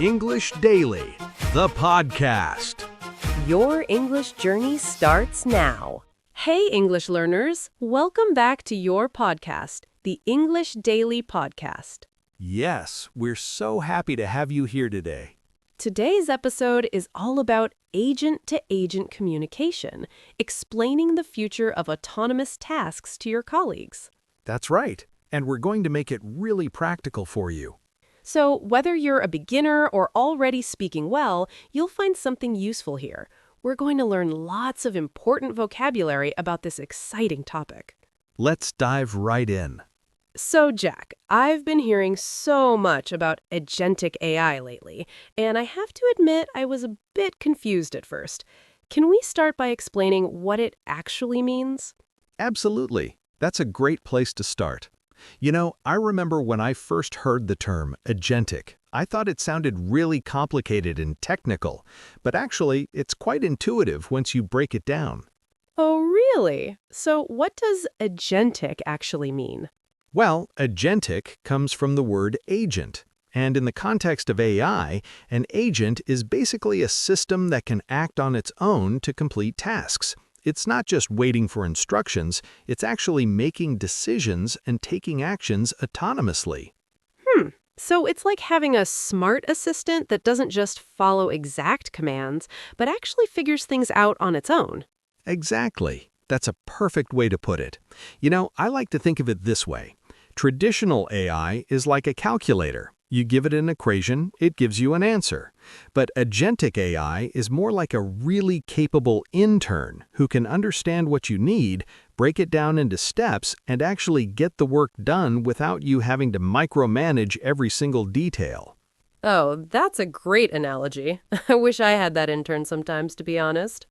English Daily, the podcast. Your English journey starts now. Hey, English learners. Welcome back to your podcast, the English Daily Podcast. Yes, we're so happy to have you here today. Today's episode is all about agent-to-agent communication, explaining the future of autonomous tasks to your colleagues. That's right, and we're going to make it really practical for you. So whether you're a beginner or already speaking well, you'll find something useful here. We're going to learn lots of important vocabulary about this exciting topic. Let's dive right in. So, Jack, I've been hearing so much about Agentic AI lately, and I have to admit I was a bit confused at first. Can we start by explaining what it actually means? Absolutely. That's a great place to start. You know, I remember when I first heard the term agentic, I thought it sounded really complicated and technical, but actually, it's quite intuitive once you break it down. Oh, really? So what does agentic actually mean? Well, agentic comes from the word agent, and in the context of AI, an agent is basically a system that can act on its own to complete tasks. It's not just waiting for instructions, it's actually making decisions and taking actions autonomously. So it's like having a smart assistant that doesn't just follow exact commands, but actually figures things out on its own. Exactly. That's a perfect way to put it. You know, I like to think of it this way. Traditional AI is like a calculator. You give it an equation, it gives you an answer. But agentic AI is more like a really capable intern who can understand what you need, break it down into steps, and actually get the work done without you having to micromanage every single detail. Oh, that's a great analogy. I wish I had that intern sometimes, to be honest.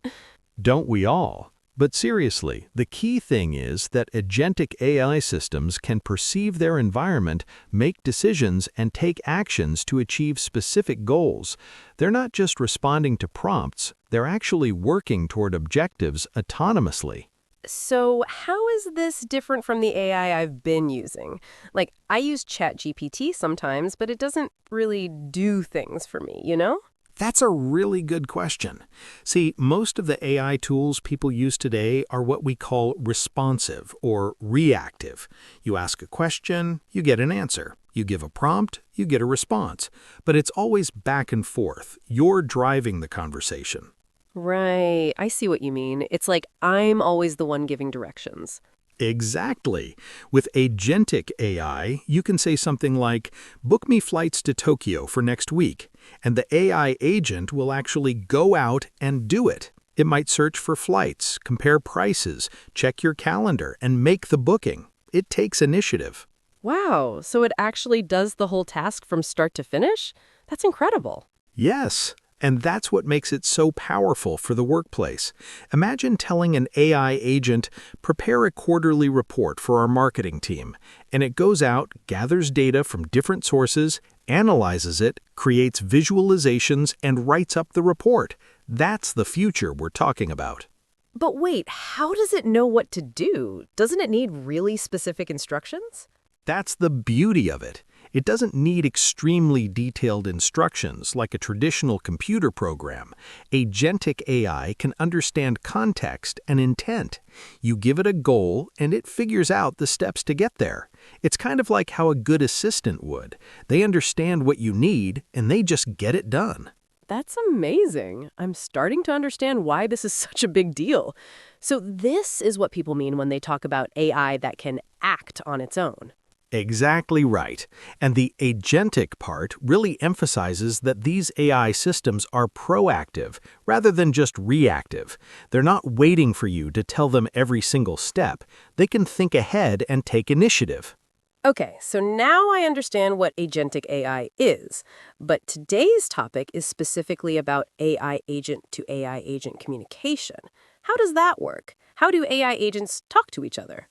Don't we all? But seriously, the key thing is that agentic AI systems can perceive their environment, make decisions, and take actions to achieve specific goals. They're not just responding to prompts, they're actually working toward objectives autonomously. So how is this different from the AI I've been using? Like, I use ChatGPT sometimes, but it doesn't really do things for me, you know? That's a really good question. See, most of the AI tools people use today are what we call responsive or reactive. You ask a question, you get an answer. You give a prompt, you get a response. But it's always back and forth. You're driving the conversation. Right, I see what you mean. It's like I'm always the one giving directions. Exactly. With agentic AI, you can say something like, "Book me flights to Tokyo for next week," and the AI agent will actually go out and do it. It might search for flights, compare prices, check your calendar, and make the booking. It takes initiative. Wow, so it actually does the whole task from start to finish? That's incredible. Yes. And that's what makes it so powerful for the workplace. Imagine telling an AI agent, "Prepare a quarterly report for our marketing team," and it goes out, gathers data from different sources, analyzes it, creates visualizations, and writes up the report. That's the future we're talking about. But wait, how does it know what to do? Doesn't it need really specific instructions? That's the beauty of it. It doesn't need extremely detailed instructions like a traditional computer program. Agentic AI can understand context and intent. You give it a goal, and it figures out the steps to get there. It's kind of like how a good assistant would. They understand what you need, and they just get it done. That's amazing. I'm starting to understand why this is such a big deal. So this is what people mean when they talk about AI that can act on its own. Exactly right. And the agentic part really emphasizes that these AI systems are proactive rather than just reactive. They're not waiting for you to tell them every single step. They can think ahead and take initiative. Okay, so now I understand what agentic AI is. But today's topic is specifically about AI agent to AI agent communication. How does that work? How do AI agents talk to each other?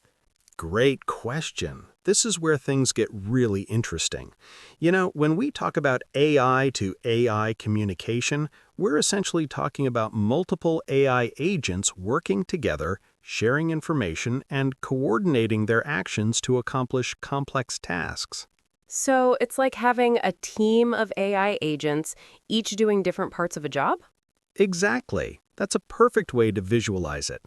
Great question. This is where things get really interesting. You know, when we talk about AI to AI communication, we're essentially talking about multiple AI agents working together, sharing information, and coordinating their actions to accomplish complex tasks. So it's like having a team of AI agents, each doing different parts of a job? Exactly. That's a perfect way to visualize it.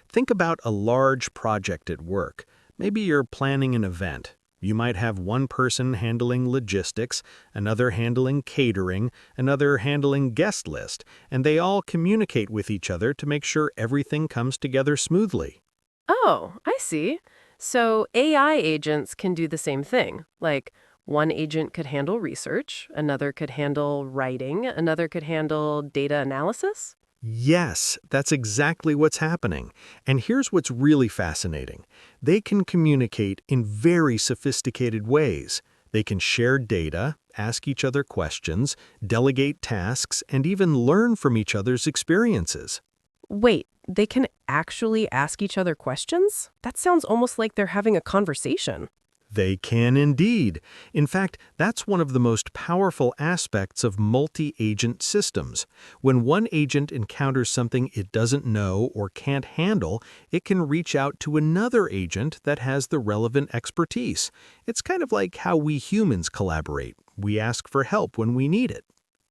Think about a large project at work. Maybe you're planning an event. You might have one person handling logistics, another handling catering, another handling guest list, and they all communicate with each other to make sure everything comes together smoothly. Oh, I see. So AI agents can do the same thing. Like one agent could handle research, another could handle writing, another could handle data analysis? Yes, that's exactly what's happening. And here's what's really fascinating. They can communicate in very sophisticated ways. They can share data, ask each other questions, delegate tasks, and even learn from each other's experiences. Wait, they can actually ask each other questions? That sounds almost like they're having a conversation. They can indeed. In fact, that's one of the most powerful aspects of multi-agent systems. When one agent encounters something it doesn't know or can't handle, it can reach out to another agent that has the relevant expertise. It's kind of like how we humans collaborate. We ask for help when we need it.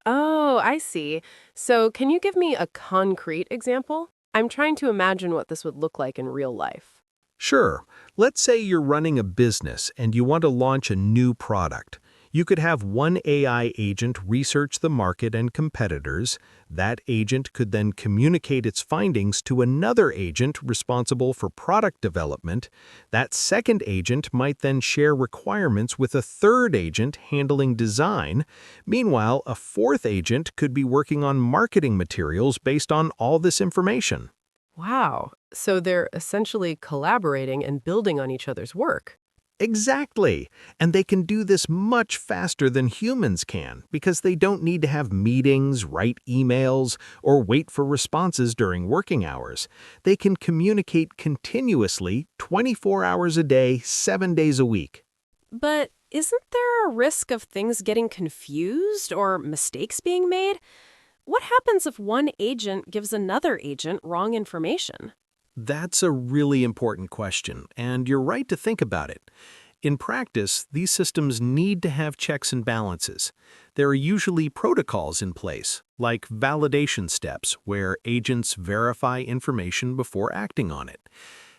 Oh, I see. So can you give me a concrete example? I'm trying to imagine what this would look like in real life. Sure. Let's say you're running a business and you want to launch a new product. You could have one AI agent research the market and competitors. That agent could then communicate its findings to another agent responsible for product development. That second agent might then share requirements with a third agent handling design. Meanwhile, a fourth agent could be working on marketing materials based on all this information. Wow. So they're essentially collaborating and building on each other's work. Exactly. And they can do this much faster than humans can because they don't need to have meetings, write emails, or wait for responses during working hours. They can communicate continuously 24 hours a day, 7 days a week. But isn't there a risk of things getting confused or mistakes being made? What happens if one agent gives another agent wrong information? That's a really important question, and you're right to think about it. In practice, these systems need to have checks and balances. There are usually protocols in place, like validation steps, where agents verify information before acting on it.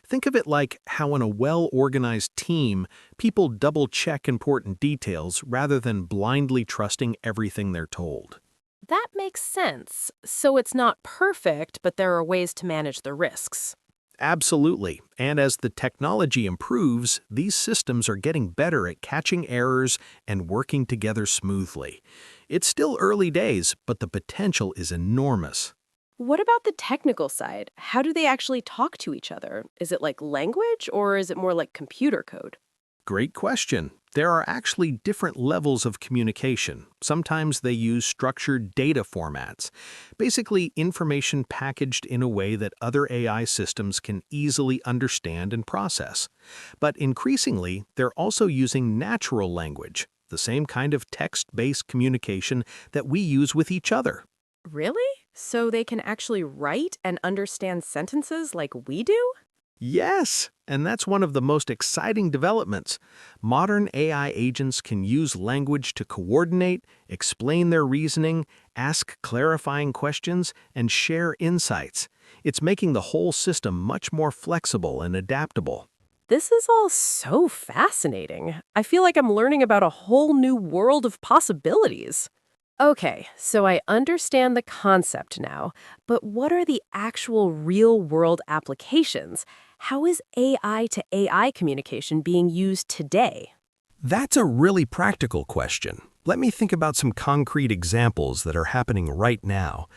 Think of it like how in a well-organized team, people double-check important details rather than blindly trusting everything they're told. That makes sense. So it's not perfect, but there are ways to manage the risks. Absolutely. And as the technology improves, these systems are getting better at catching errors and working together smoothly. It's still early days, but the potential is enormous. What about the technical side? How do they actually talk to each other? Is it like language or is it more like computer code? Great question. There are actually different levels of communication. Sometimes they use structured data formats, basically information packaged in a way that other AI systems can easily understand and process. But increasingly, they're also using natural language, the same kind of text-based communication that we use with each other. Really? So they can actually write and understand sentences like we do? Yes, and that's one of the most exciting developments. Modern AI agents can use language to coordinate, explain their reasoning, ask clarifying questions, and share insights. It's making the whole system much more flexible and adaptable. This is all so fascinating. I feel like I'm learning about a whole new world of possibilities. Okay, so I understand the concept now, but what are the actual real-world applications? How is AI to AI communication being used today? That's a really practical question. Let me think about some concrete examples that are happening right now.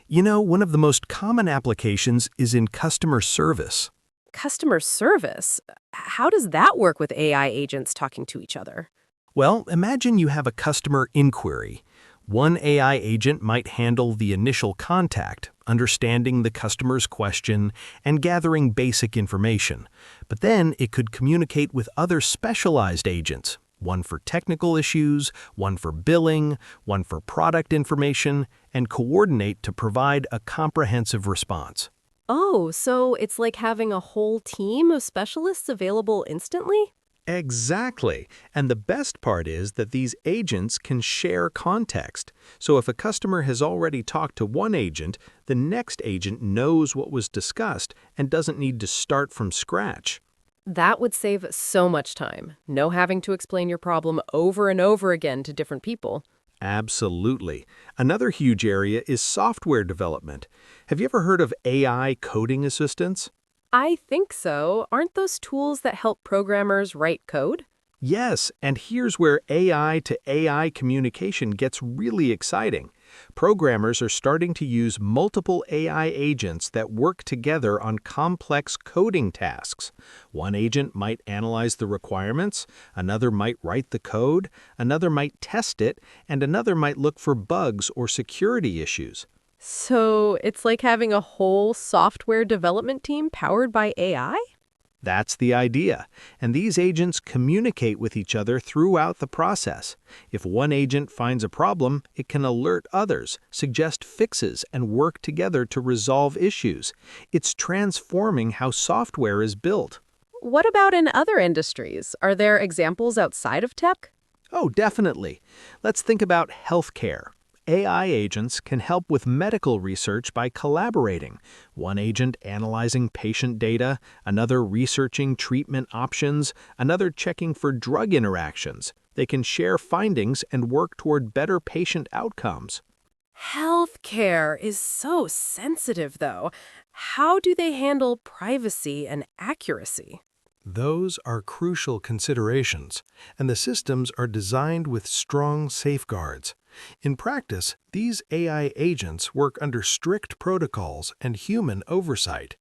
One of the most common applications is in customer service. Customer service? How does that work with AI agents talking to each other? Well, imagine you have a customer inquiry. One AI agent might handle the initial contact, understanding the customer's question and gathering basic information. But then it could communicate with other specialized agents, one for technical issues, one for billing, one for product information, and coordinate to provide a comprehensive response. Oh, so it's like having a whole team of specialists available instantly? Exactly. And the best part is that these agents can share context. So if a customer has already talked to one agent, the next agent knows what was discussed and doesn't need to start from scratch. That would save so much time. No having to explain your problem over and over again to different people. Absolutely. Another huge area is software development. Have you ever heard of AI coding assistants? I think so. Aren't those tools that help programmers write code? Yes, and here's where AI to AI communication gets really exciting. Programmers are starting to use multiple AI agents that work together on complex coding tasks. One agent might analyze the requirements, another might write the code, another might test it, and another might look for bugs or security issues. So it's like having a whole software development team powered by AI? That's the idea, and these agents communicate with each other throughout the process. If one agent finds a problem, it can alert others, suggest fixes, and work together to resolve issues. It's transforming how software is built. What about in other industries? Are there examples outside of tech? Oh, definitely. Let's think about healthcare. AI agents can help with medical research by collaborating, one agent analyzing patient data, another researching treatment options, another checking for drug interactions. They can share findings and work toward better patient outcomes. Healthcare is so sensitive, though. How do they handle privacy and accuracy? Those are crucial considerations, and the systems are designed with strong safeguards. In practice, these AI agents work under strict protocols and human oversight.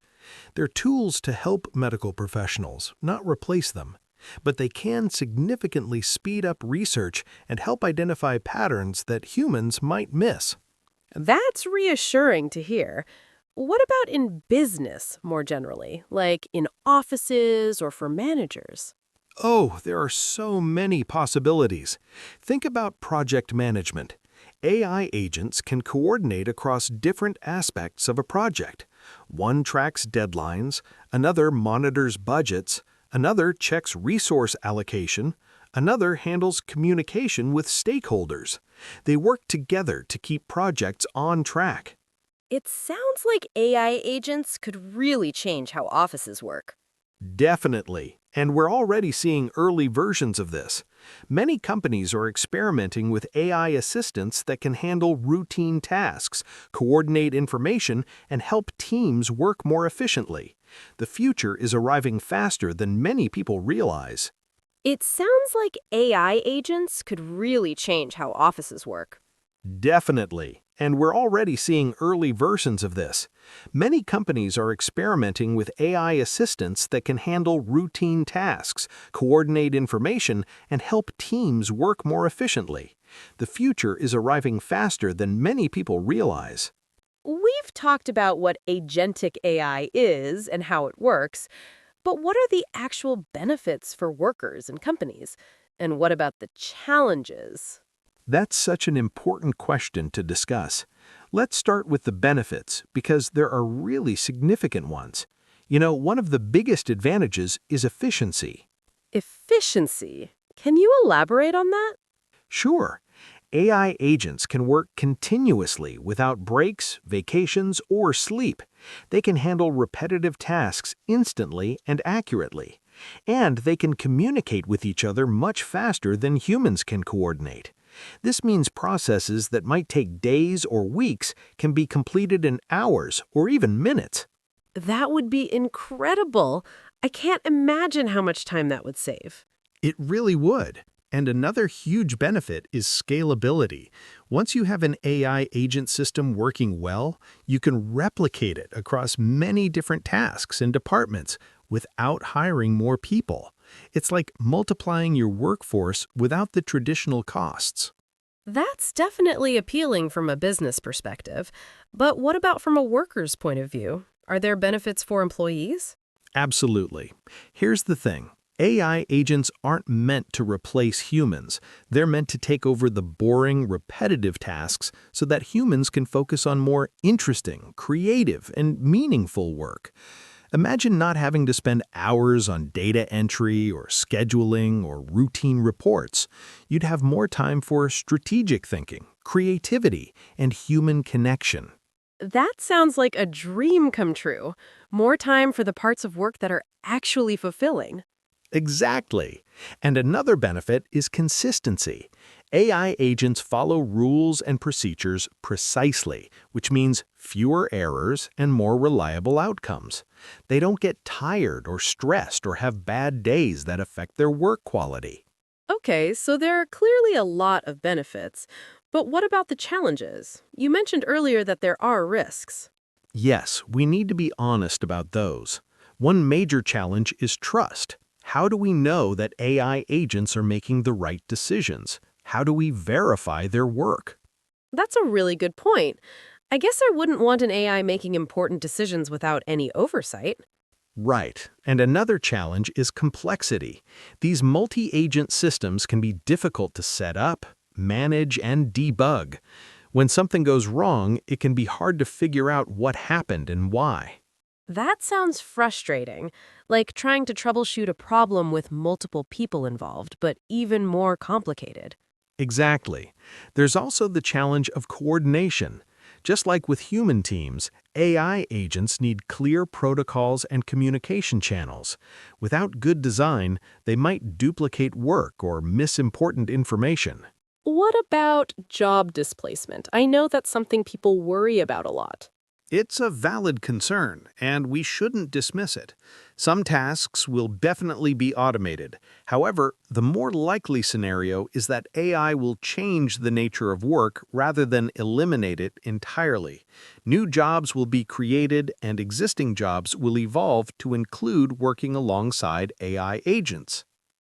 They're tools to help medical professionals, not replace them. But they can significantly speed up research and help identify patterns that humans might miss. That's reassuring to hear. What about in business more generally, like in offices or for managers? Oh, there are so many possibilities. Think about project management. AI agents can coordinate across different aspects of a project. One tracks deadlines, another monitors budgets, another checks resource allocation, another handles communication with stakeholders. They work together to keep projects on track. It sounds like AI agents could really change how offices work. Definitely. And we're already seeing early versions of this. Many companies are experimenting with AI assistants that can handle routine tasks, coordinate information, and help teams work more efficiently. The future is arriving faster than many people realize. It sounds like AI agents could really change how offices work. Definitely. And we're already seeing early versions of this. Many companies are experimenting with AI assistants that can handle routine tasks, coordinate information, and help teams work more efficiently. The future is arriving faster than many people realize. We've talked about what agentic AI is and how it works, but what are the actual benefits for workers and companies? And what about the challenges? That's such an important question to discuss. Let's start with the benefits, because there are really significant ones. One of the biggest advantages is efficiency. Efficiency. Can you elaborate on that? Sure, AI agents can work continuously without breaks, vacations, or sleep. They can handle repetitive tasks instantly and accurately. And they can communicate with each other much faster than humans can coordinate. This means processes that might take days or weeks can be completed in hours or even minutes. That would be incredible. I can't imagine how much time that would save. It really would. And another huge benefit is scalability. Once you have an AI agent system working well, you can replicate it across many different tasks and departments without hiring more people. It's like multiplying your workforce without the traditional costs. That's definitely appealing from a business perspective. But what about from a worker's point of view? Are there benefits for employees? Absolutely. Here's the thing. AI agents aren't meant to replace humans. They're meant to take over the boring, repetitive tasks so that humans can focus on more interesting, creative, and meaningful work. Imagine not having to spend hours on data entry or scheduling or routine reports. You'd have more time for strategic thinking, creativity, and human connection. That sounds like a dream come true. More time for the parts of work that are actually fulfilling. Exactly. And another benefit is consistency. AI agents follow rules and procedures precisely, which means fewer errors and more reliable outcomes. They don't get tired or stressed or have bad days that affect their work quality. Okay, so there are clearly a lot of benefits. But what about the challenges? You mentioned earlier that there are risks. Yes, we need to be honest about those. One major challenge is trust. How do we know that AI agents are making the right decisions? How do we verify their work? That's a really good point. I guess I wouldn't want an AI making important decisions without any oversight. Right. And another challenge is complexity. These multi-agent systems can be difficult to set up, manage, and debug. When something goes wrong, it can be hard to figure out what happened and why. That sounds frustrating, like trying to troubleshoot a problem with multiple people involved, but even more complicated. Exactly. There's also the challenge of coordination. Just like with human teams, AI agents need clear protocols and communication channels. Without good design, they might duplicate work or miss important information. What about job displacement? I know that's something people worry about a lot. It's a valid concern, and we shouldn't dismiss it. Some tasks will definitely be automated. However, the more likely scenario is that AI will change the nature of work rather than eliminate it entirely. New jobs will be created, and existing jobs will evolve to include working alongside AI agents.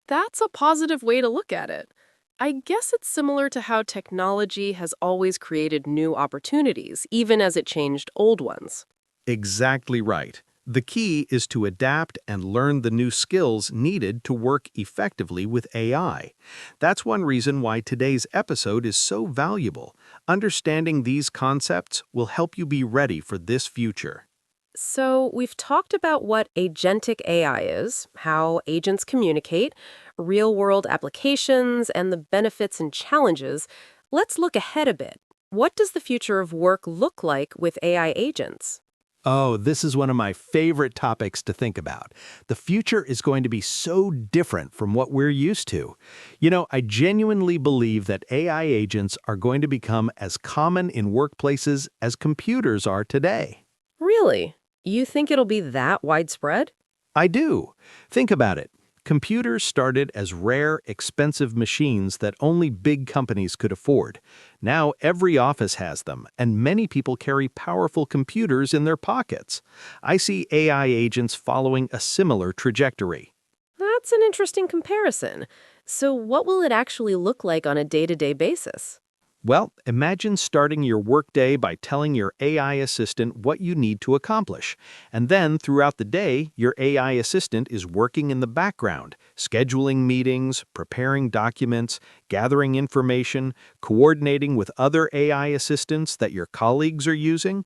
That's a positive way to look at it. I guess it's similar to how technology has always created new opportunities, even as it changed old ones. Exactly right. The key is to adapt and learn the new skills needed to work effectively with AI. That's one reason why today's episode is so valuable. Understanding these concepts will help you be ready for this future. So, we've talked about what agentic AI is, how agents communicate, real world applications, and the benefits and challenges. Let's look ahead a bit. What does the future of work look like with AI agents? Oh, this is one of my favorite topics to think about. The future is going to be so different from what we're used to. I genuinely believe that AI agents are going to become as common in workplaces as computers are today. Really? You think it'll be that widespread? I do. Think about it. Computers started as rare, expensive machines that only big companies could afford. Now every office has them, and many people carry powerful computers in their pockets. I see AI agents following a similar trajectory. That's an interesting comparison. So, what will it actually look like on a day to day basis? Well, imagine starting your workday by telling your AI assistant what you need to accomplish. And then, throughout the day, your AI assistant is working in the background, scheduling meetings, preparing documents, gathering information, coordinating with other AI assistants that your colleagues are using.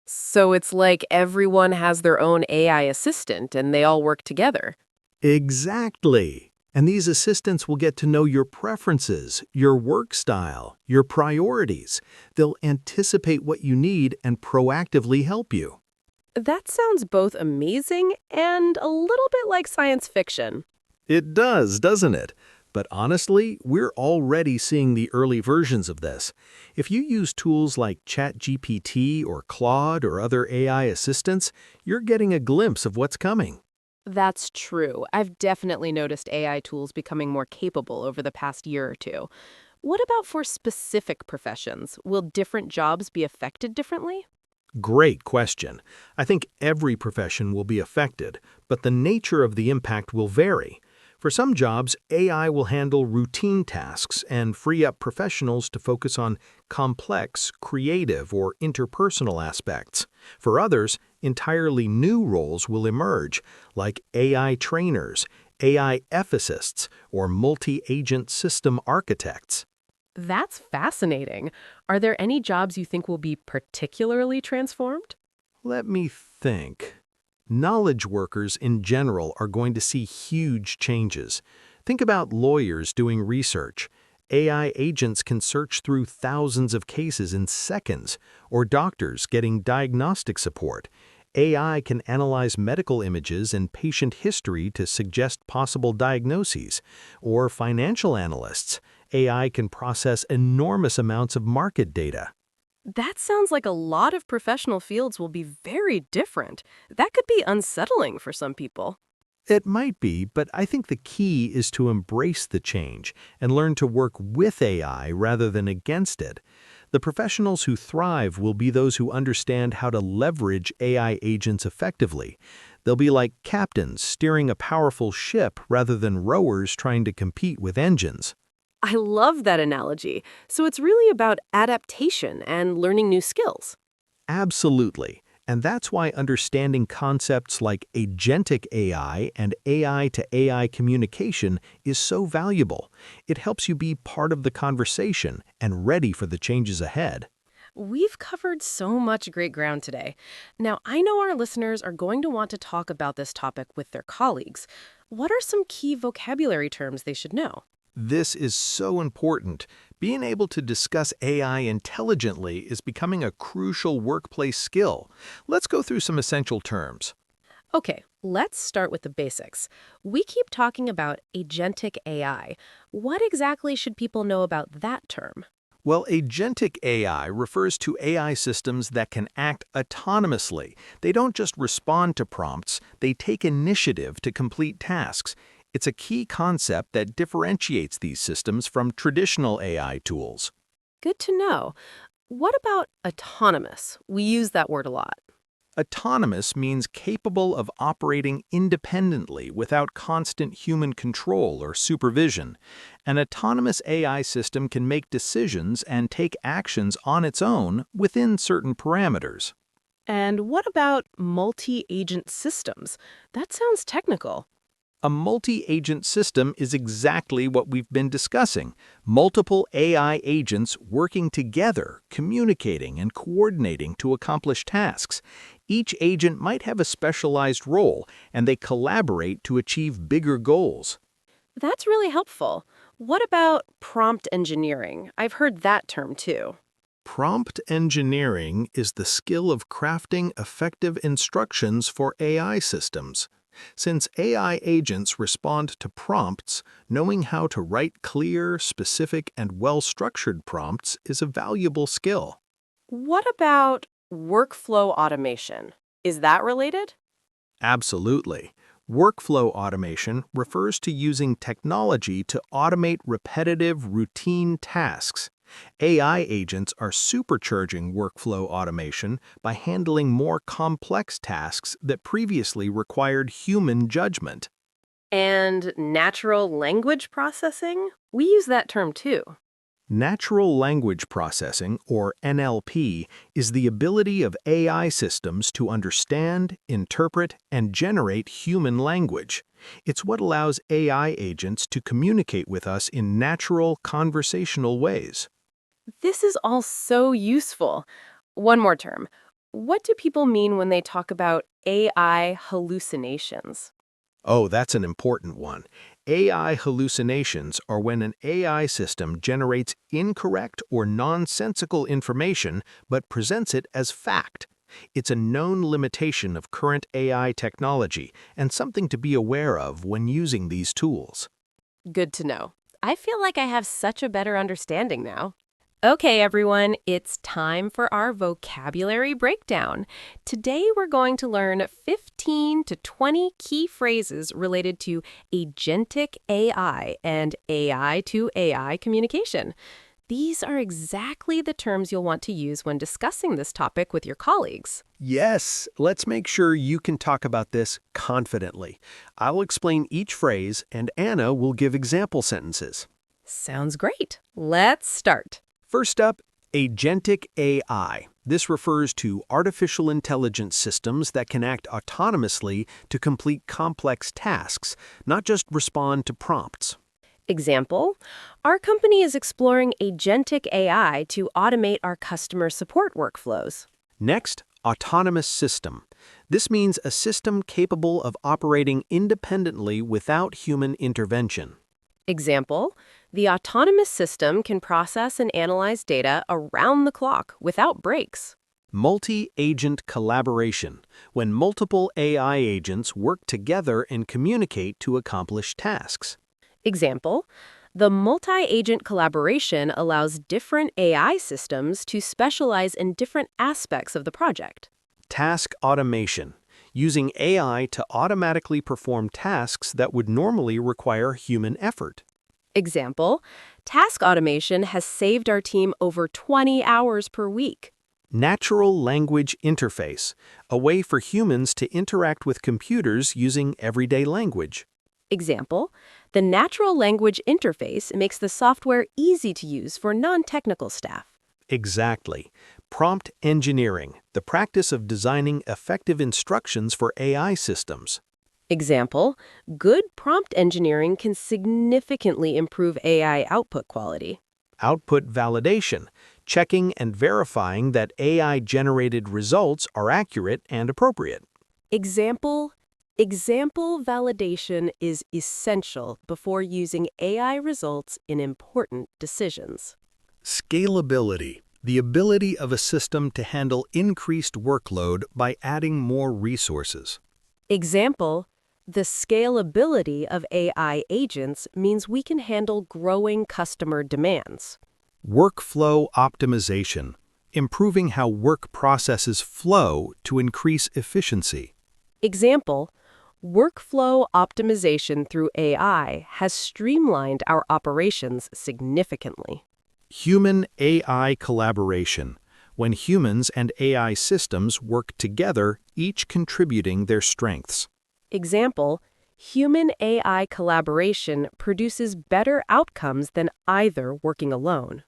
So, it's like everyone has their own AI assistant and they all work together. Exactly. And these assistants will get to know your preferences, your work style, your priorities. They'll anticipate what you need and proactively help you. That sounds both amazing and a little bit like science fiction. It does, doesn't it? But honestly, we're already seeing the early versions of this. If you use tools like ChatGPT or Claude or other AI assistants, you're getting a glimpse of what's coming. That's true. I've definitely noticed AI tools becoming more capable over the past year or two. What about for specific professions? Will different jobs be affected differently? Great question. I think every profession will be affected, but the nature of the impact will vary. For some jobs, AI will handle routine tasks and free up professionals to focus on complex, creative, or interpersonal aspects. For others, entirely new roles will emerge, like AI trainers, AI ethicists, or multi-agent system architects. That's fascinating. Are there any jobs you think will be particularly transformed? Let me think. Knowledge workers in general are going to see huge changes. Think about lawyers doing research. AI agents can search through thousands of cases in seconds, or doctors getting diagnostic support. AI can analyze medical images and patient history to suggest possible diagnoses, or financial analysts. AI can process enormous amounts of market data. That sounds like a lot of professional fields will be very different. That could be unsettling for some people. It might be, but I think the key is to embrace the change and learn to work with AI rather than against it. The professionals who thrive will be those who understand how to leverage AI agents effectively. They'll be like captains steering a powerful ship rather than rowers trying to compete with engines. I love that analogy. So it's really about adaptation and learning new skills. Absolutely. And that's why understanding concepts like agentic AI and AI to AI communication is so valuable. It helps you be part of the conversation and ready for the changes ahead. We've covered so much great ground today. Now, I know our listeners are going to want to talk about this topic with their colleagues. What are some key vocabulary terms they should know? This is so important. Being able to discuss AI intelligently is becoming a crucial workplace skill. Let's go through some essential terms. Okay, let's start with the basics. We keep talking about agentic AI. What exactly should people know about that term? Well, agentic AI refers to AI systems that can act autonomously. They don't just respond to prompts, they take initiative to complete tasks. It's a key concept that differentiates these systems from traditional AI tools. Good to know. What about autonomous? We use that word a lot. Autonomous means capable of operating independently without constant human control or supervision. An autonomous AI system can make decisions and take actions on its own within certain parameters. And what about multi-agent systems? That sounds technical. A multi-agent system is exactly what we've been discussing. Multiple AI agents working together, communicating and coordinating to accomplish tasks. Each agent might have a specialized role, and they collaborate to achieve bigger goals. That's really helpful. What about prompt engineering? I've heard that term too. Prompt engineering is the skill of crafting effective instructions for AI systems. Since AI agents respond to prompts, knowing how to write clear, specific, and well-structured prompts is a valuable skill. What about workflow automation? Is that related? Absolutely. Workflow automation refers to using technology to automate repetitive, routine tasks. AI agents are supercharging workflow automation by handling more complex tasks that previously required human judgment. And natural language processing? We use that term too. Natural language processing, or NLP, is the ability of AI systems to understand, interpret, and generate human language. It's what allows AI agents to communicate with us in natural, conversational ways. This is all so useful. One more term. What do people mean when they talk about AI hallucinations? Oh, that's an important one. AI hallucinations are when an AI system generates incorrect or nonsensical information but presents it as fact. It's a known limitation of current AI technology and something to be aware of when using these tools. Good to know. I feel like I have such a better understanding now. Okay, everyone, it's time for our vocabulary breakdown. Today, we're going to learn 15 to 20 key phrases related to agentic AI and AI to AI communication. These are exactly the terms you'll want to use when discussing this topic with your colleagues. Yes, let's make sure you can talk about this confidently. I'll explain each phrase and Anna will give example sentences. Sounds great. Let's start. First up, agentic AI. This refers to artificial intelligence systems that can act autonomously to complete complex tasks, not just respond to prompts. Example, our company is exploring agentic AI to automate our customer support workflows. Next, autonomous system. This means a system capable of operating independently without human intervention. Example, the autonomous system can process and analyze data around the clock without breaks. Multi-agent collaboration, when multiple AI agents work together and communicate to accomplish tasks. Example, the multi-agent collaboration allows different AI systems to specialize in different aspects of the project. Task automation, using AI to automatically perform tasks that would normally require human effort. Example, task automation has saved our team over 20 hours per week. Natural language interface, a way for humans to interact with computers using everyday language. Example, the natural language interface makes the software easy to use for non-technical staff. Exactly. Prompt engineering, the practice of designing effective instructions for AI systems. Example, good prompt engineering can significantly improve AI output quality. Output validation, checking and verifying that AI-generated results are accurate and appropriate. Example validation is essential before using AI results in important decisions. Scalability, the ability of a system to handle increased workload by adding more resources. Example, the scalability of AI agents means we can handle growing customer demands. Workflow optimization, improving how work processes flow to increase efficiency. Example, workflow optimization through AI has streamlined our operations significantly. Human-AI collaboration, when humans and AI systems work together, each contributing their strengths. Example, human-AI collaboration produces better outcomes than either working alone.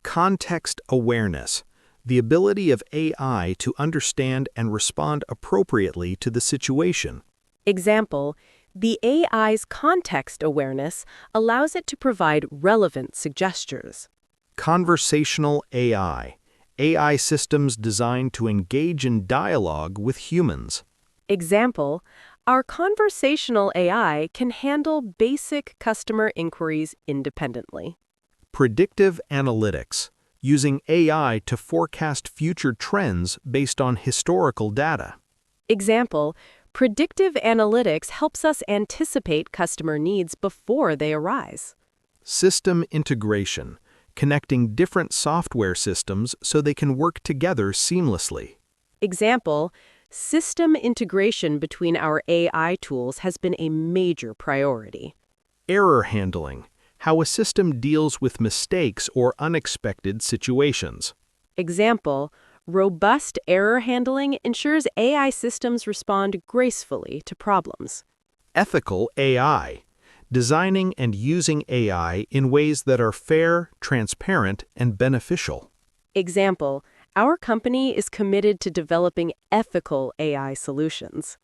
Context awareness, the ability of AI to understand and respond appropriately to the situation. Example, the AI's context awareness allows it to provide relevant suggestions. Conversational AI, AI systems designed to engage in dialogue with humans. Example, our conversational AI can handle basic customer inquiries independently. Predictive analytics, using AI to forecast future trends based on historical data. Example, predictive analytics helps us anticipate customer needs before they arise. System integration, connecting different software systems so they can work together seamlessly. Example, system integration between our AI tools has been a major priority. Error handling, how a system deals with mistakes or unexpected situations. Example, robust error handling ensures AI systems respond gracefully to problems. Ethical AI, designing and using AI in ways that are fair, transparent, and beneficial. Example, our company is committed to developing ethical AI solutions.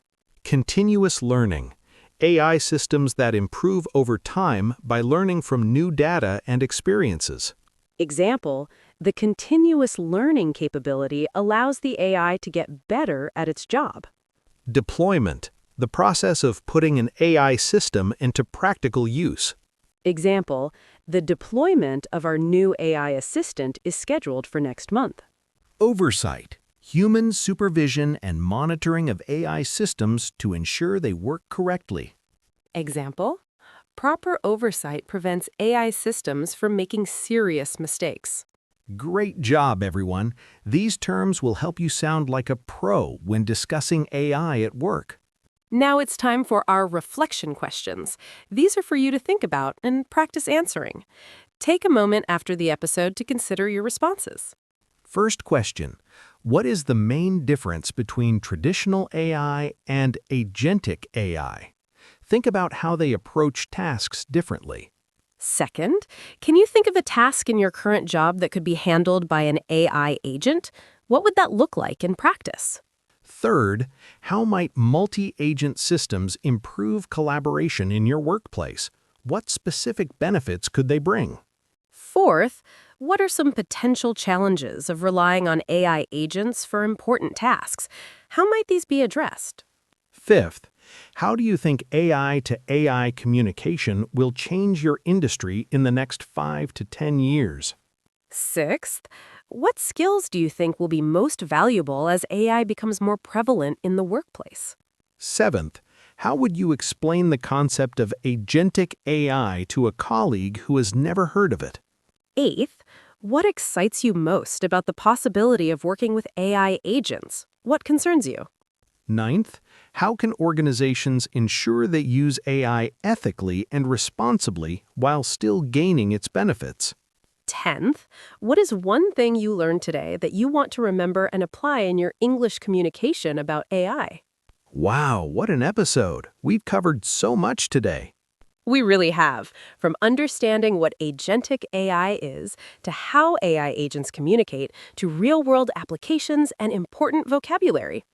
Continuous learning, AI systems that improve over time by learning from new data and experiences. Example, the continuous learning capability allows the AI to get better at its job. Deployment, the process of putting an AI system into practical use. Example, the deployment of our new AI assistant is scheduled for next month. Oversight, human supervision and monitoring of AI systems to ensure they work correctly. Example, proper oversight prevents AI systems from making serious mistakes. Great job, everyone. These terms will help you sound like a pro when discussing AI at work. Now it's time for our reflection questions. These are for you to think about and practice answering. Take a moment after the episode to consider your responses. First question, what is the main difference between traditional AI and agentic AI? Think about how they approach tasks differently. Second, can you think of a task in your current job that could be handled by an AI agent? What would that look like in practice? Third, how might multi-agent systems improve collaboration in your workplace? What specific benefits could they bring? Fourth, What are some potential challenges of relying on AI agents for important tasks? How might these be addressed? Fifth, how do you think AI to AI communication will change your industry in the next 5 to 10 years? Sixth, what skills do you think will be most valuable as AI becomes more prevalent in the workplace? Seventh, how would you explain the concept of agentic AI to a colleague who has never heard of it? Eighth, what excites you most about the possibility of working with AI agents? What concerns you? Ninth, how can organizations ensure they use AI ethically and responsibly while still gaining its benefits? 10th, what is one thing you learned today that you want to remember and apply in your English communication about AI? Wow, what an episode! We've covered so much today. We really have, from understanding what agentic AI is, to how AI agents communicate, to real-world applications and important vocabulary.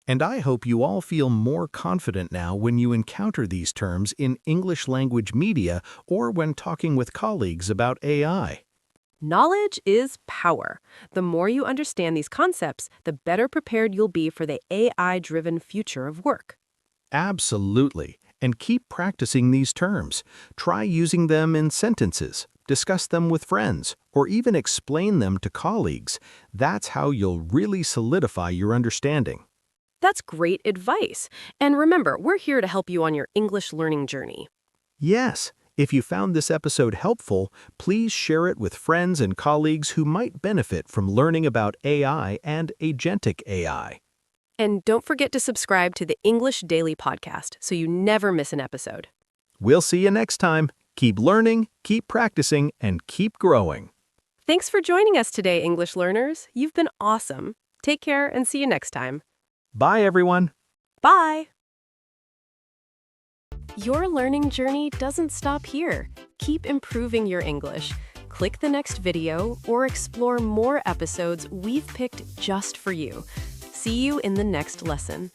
And I hope you all feel more confident now when you encounter these terms in English language media or when talking with colleagues about AI. Knowledge is power. The more you understand these concepts, the better prepared you'll be for the AI-driven future of work. Absolutely. And keep practicing these terms. Try using them in sentences, discuss them with friends, or even explain them to colleagues. That's how you'll really solidify your understanding. That's great advice. And remember, we're here to help you on your English learning journey. Yes, if you found this episode helpful, please share it with friends and colleagues who might benefit from learning about AI and agentic AI. And don't forget to subscribe to the English Daily Podcast so you never miss an episode. We'll see you next time. Keep learning, keep practicing, and keep growing. Thanks for joining us today, English learners. You've been awesome. Take care and see you next time. Bye, everyone. Bye! Your learning journey doesn't stop here. Keep improving your English. Click the next video or explore more episodes we've picked just for you. See you in the next lesson.